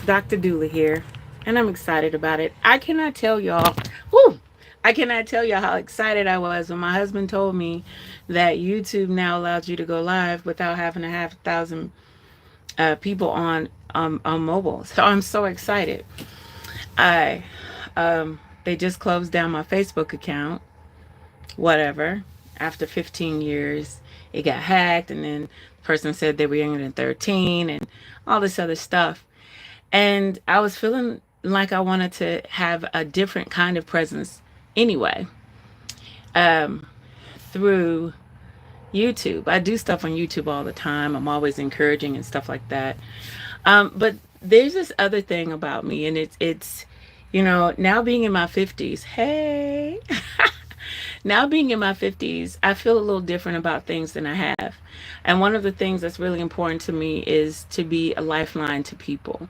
Dr. Doula here, and I'm excited about it. I cannot tell y'all, whew, I cannot tell y'all how excited I was when my husband told me that YouTube now allows you to go live without having to have 1,000 people on mobile. So I'm so excited. I they just closed down my Facebook account, whatever. After 15 years, it got hacked, and then the person said they were younger than 13, and all this other stuff. And I was feeling like I wanted to have a different kind of presence anyway, um, through YouTube. I do stuff on YouTube all the time. I'm always encouraging and stuff like that. But there's this other thing about me, and it's now being in my 50s. Hey, now being in my 50s, I feel a little different about things than I have. And one of the things that's really important to me is to be a lifeline to people.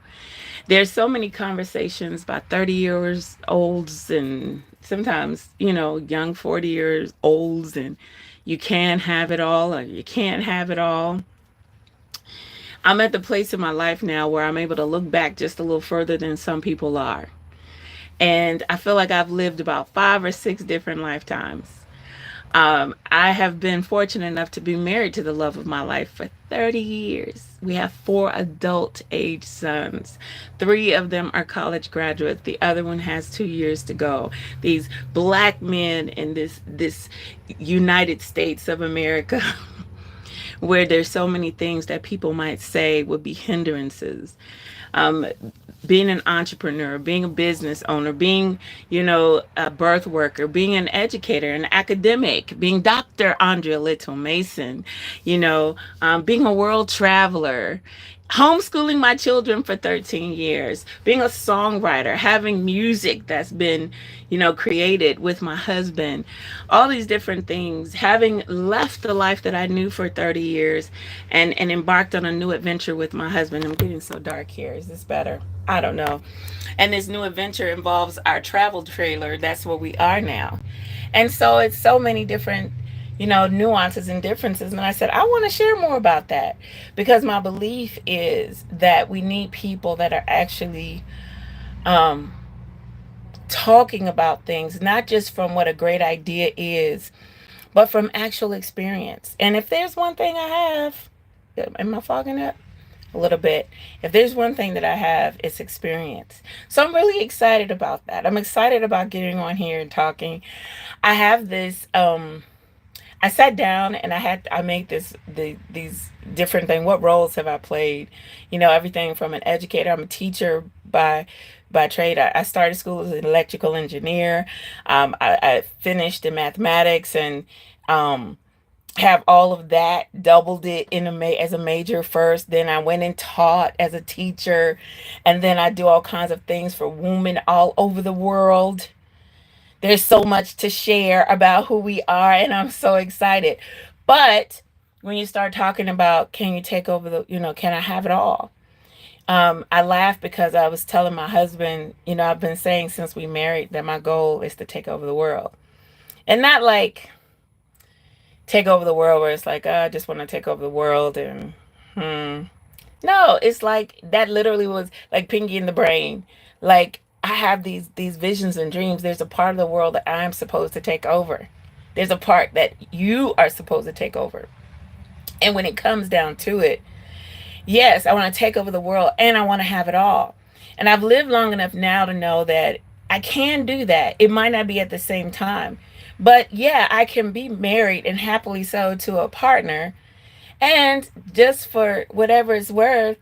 There's so many conversations about 30 years olds and sometimes, young 40 years olds, and you can have it all or you can't have it all. I'm at the place in my life now where I'm able to look back just a little further than some people are. And I feel like I've lived about 5 or 6 different lifetimes. I have been fortunate enough to be married to the love of my life for 30 years. We have 4 adult age sons. 3 of them are college graduates. The other one has 2 years to go. These black men in this United States of America, where there's so many things that people might say would be hindrances. Um, Being an entrepreneur, being a business owner, being, a birth worker, being an educator, an academic, being Dr. Andrea Little Mason, being a world traveler, homeschooling my children for 13 years, being a songwriter, having music that's been, created with my husband, all these different things, having left the life that I knew for 30 years and embarked on a new adventure with my husband. I'm getting so dark here. Is this better? I don't know. And this new adventure involves our travel trailer. That's where we are now. And so it's so many different, nuances and differences. And I said, I want to share more about that because my belief is that we need people that are actually um, talking about things, not just from what a great idea is, but from actual experience. And if there's one thing I have, am I fogging up? A little bit. If there's one thing that I have, it's experience. So I'm really excited about that. I'm excited about getting on here and talking. I have this I sat down and I made these different things. What roles have I played? Everything from an educator. I'm a teacher by trade. I started school as an electrical engineer. I finished in mathematics and um have all of that, doubled it in as a major first. Then I went and taught as a teacher, and then I do all kinds of things for women all over the world. There's so much to share about who we are, and I'm so excited. But when you start talking about can you take over can I have it all? I laughed because I was telling my husband, I've been saying since we married that my goal is to take over the world. And not like take over the world where it's like, oh, I just want to take over the world and no, it's like that literally was like Pinky in the Brain. Like I have these visions and dreams. There's a part of the world that I'm supposed to take over. There's a part that you are supposed to take over. And when it comes down to it, yes, I want to take over the world and I want to have it all. And I've lived long enough now to know that I can do that. It might not be at the same time. But yeah, I can be married and happily so to a partner. And just for whatever it's worth,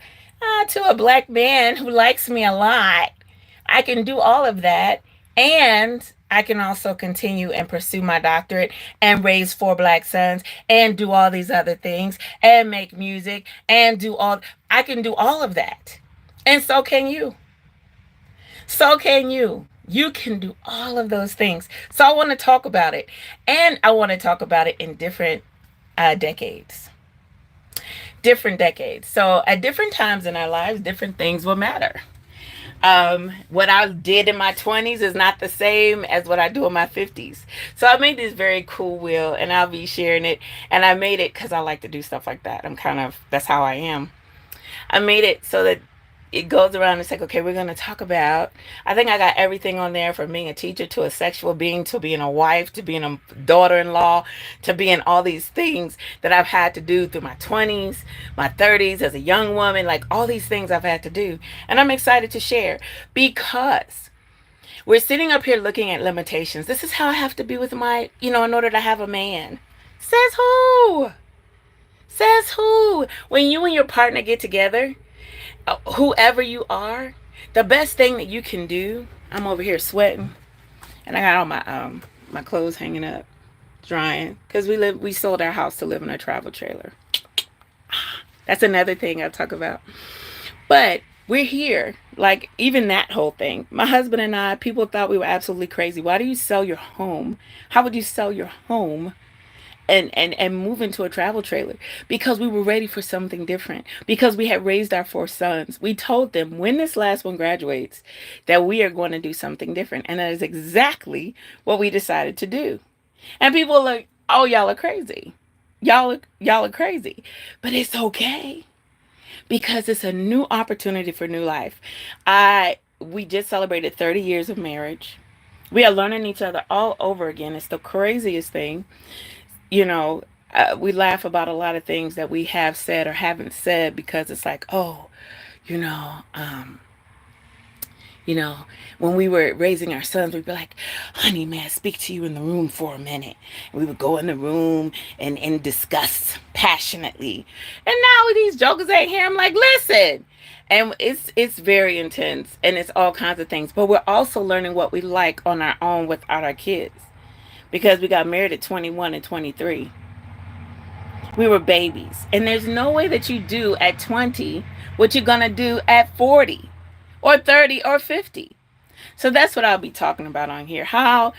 to a black man who likes me a lot, I can do all of that. And I can also continue and pursue my doctorate and raise 4 black sons and do all these other things and make music and I can do all of that. And so can you. So can you. You can do all of those things. So I want to talk about it. And I want to talk about it in different decades. Different decades. So at different times in our lives, different things will matter. What I did in my 20s is not the same as what I do in my 50s. So I made this very cool wheel and I'll be sharing it. And I made it because I like to do stuff like that. That's how I am. I made it so that it goes around. It's like, okay, we're going to talk about, I think I got everything on there, from being a teacher to a sexual being to being a wife to being a daughter-in-law to being all these things that I've had to do through my 20s, my 30s as a young woman, like all these things I've had to do. And I'm excited to share, because we're sitting up here looking at limitations. This is how I have to be with my, in order to have a man. Says who? Says who? When you and your partner get together, whoever you are, the best thing that you can do. I'm over here sweating, and I got all my clothes hanging up, drying, because we sold our house to live in a travel trailer. That's another thing I talk about. But we're here. Like, even that whole thing. My husband and I, people thought we were absolutely crazy. Why do you sell your home? How would you sell your home and move into a travel trailer? Because we were ready for something different, because we had raised our 4 sons. We told them, when this last one graduates, that we are going to do something different, and that is exactly what we decided to do. And people are like, oh, y'all are crazy, y'all are crazy. But it's okay, because it's a new opportunity for new life. I we just celebrated 30 years of marriage. We are learning each other all over again. It's the craziest thing. you know, we laugh about a lot of things that we have said or haven't said, because it's like, oh, you know, um, you know, when we were raising our sons, we'd be like, honey, may I speak to you in the room for a minute? And we would go in the room and discuss passionately. And now with these jokers ain't here, I'm like, listen. And it's very intense, and it's all kinds of things. But we're also learning what we like on our own without our kids, because we got married at 21 and 23. We were babies. And there's no way that you do at 20 what you're going to do at 40 or 30 or 50. So that's what I'll be talking about on here. How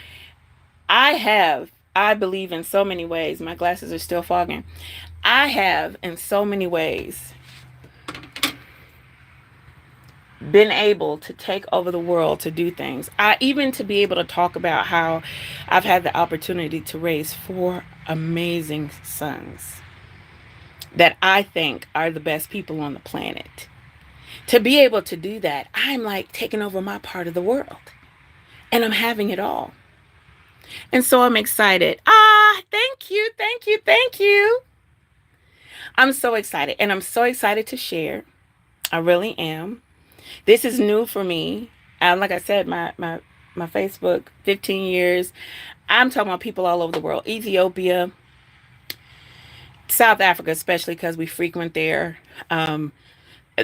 I believe in so many ways. My glasses are still fogging. I have, in so many ways, been able to take over the world, to do things. Even to be able to talk about how I've had the opportunity to raise 4 amazing sons that I think are the best people on the planet. To be able to do that, I'm like taking over my part of the world, and I'm having it all. And so I'm excited. Thank you, thank you, thank you. I'm so excited, and I'm so excited to share. I really am. This is new for me. Like I said, my Facebook, 15 years. I'm talking about people all over the world. Ethiopia, South Africa, especially because we frequent there.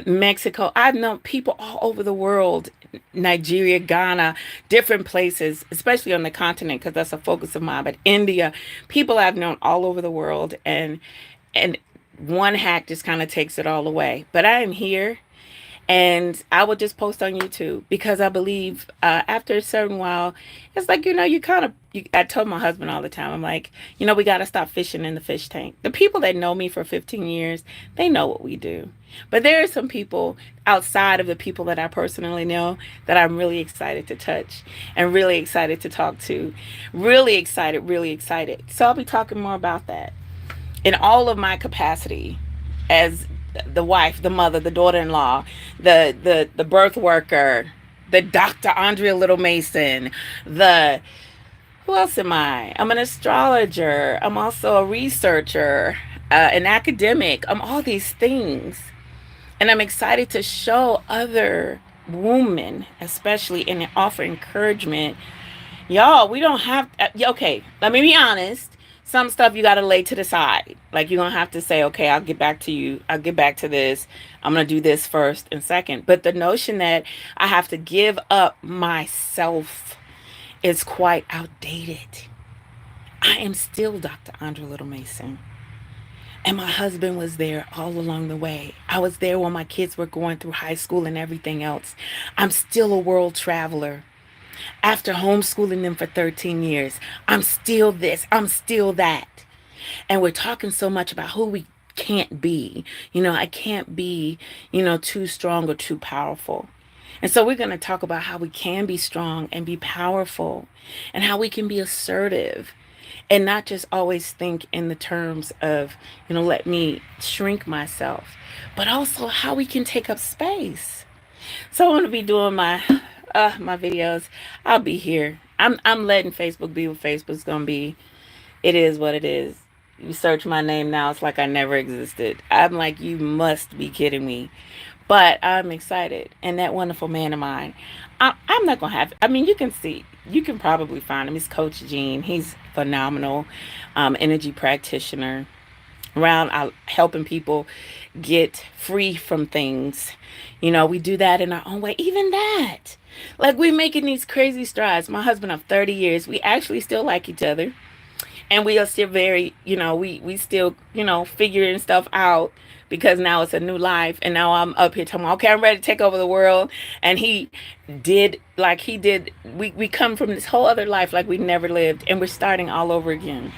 Mexico. I've known people all over the world. Nigeria, Ghana, different places, especially on the continent, because that's a focus of mine. But India, people I've known all over the world, and one hack just kind of takes it all away. But I am here, and I will just post on YouTube, because I believe after a certain while, it's like, you kind of, I told my husband all the time, I'm like, we got to stop fishing in the fish tank. The people that know me for 15 years, they know what we do. But there are some people outside of the people that I personally know that I'm really excited to touch and really excited to talk to. Really excited, really excited. So I'll be talking more about that in all of my capacity as the wife, the mother, the daughter-in-law, the birth worker, the Dr. Andrea Little Mason, the who else am I? I'm an astrologer. I'm also a researcher, an academic. I'm all these things. And I'm excited to show other women, especially, and offer encouragement. Y'all, we don't have, okay, let me be honest. Some stuff you got to lay to the side. Like, you're going to have to say, okay, I'll get back to you. I'll get back to this. I'm going to do this first and second. But the notion that I have to give up myself is quite outdated. I am still Dr. Andrea Little Mason. And my husband was there all along the way. I was there when my kids were going through high school and everything else. I'm still a world traveler. After homeschooling them for 13 years, I'm still this, I'm still that. And we're talking so much about who we can't be. I can't be, too strong or too powerful. And so we're going to talk about how we can be strong and be powerful, and how we can be assertive, and not just always think in the terms of, let me shrink myself, but also how we can take up space. So I want to be doing my videos. I'll be here. I'm letting Facebook be what Facebook's gonna be. It is what it is. You search my name now, it's like I never existed. I'm like, you must be kidding me. But I'm excited. And that wonderful man of mine, I'm not going to have, I mean, you can see, you can probably find him. He's Coach Gene. He's phenomenal, energy practitioner around helping people get free from things. You know, we do that in our own way. Even that. Like, we're making these crazy strides. My husband of 30 years, we actually still like each other, and we are still very, we still, figuring stuff out, because now it's a new life. And now I'm up here talking, okay, I'm ready to take over the world. And he did, we come from this whole other life like we never lived, and we're starting all over again.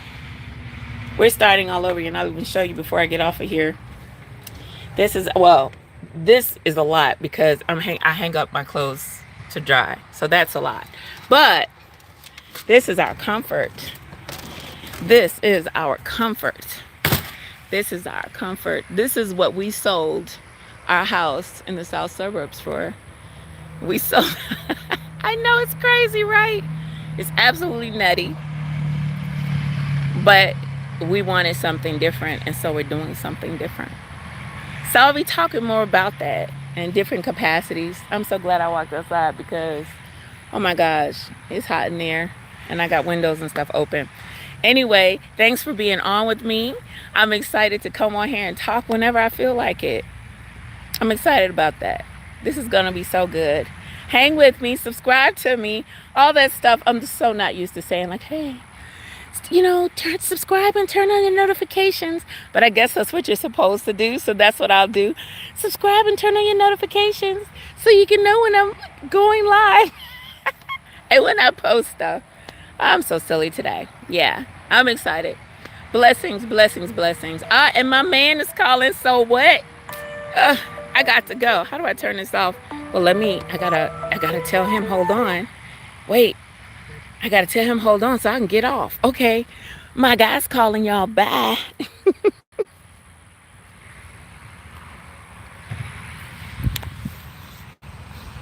We're starting all over again. I'll even show you before I get off of here. This is a lot, because I hang up my clothes to dry, so that's a lot. But this is our comfort. This is our comfort. This is our comfort. This is what we sold our house in the south suburbs for. We sold. I know it's crazy, right? It's absolutely nutty. But we wanted something different, and so we're doing something different. So I'll be talking more about that in different capacities. I'm so glad I walked outside, because, oh my gosh, it's hot in there, and I got windows and stuff open. Anyway, thanks for being on with me. I'm excited to come on here and talk whenever I feel like it. I'm excited about that. This is going to be so good. Hang with me, subscribe to me, all that stuff. I'm just so not used to saying, like, hey, subscribe and turn on your notifications. But I guess that's what you're supposed to do, so that's what I'll do. Subscribe and turn on your notifications so you can know when I'm going live and when I post stuff. I'm so silly today. Yeah, I'm excited. Blessings, blessings, blessings. And my man is calling, so what? Uh, I got to go. How do I turn this off? Well, I gotta tell him, hold on. Wait, I gotta tell him, hold on, so I can get off. Okay, my guy's calling, y'all. Bye.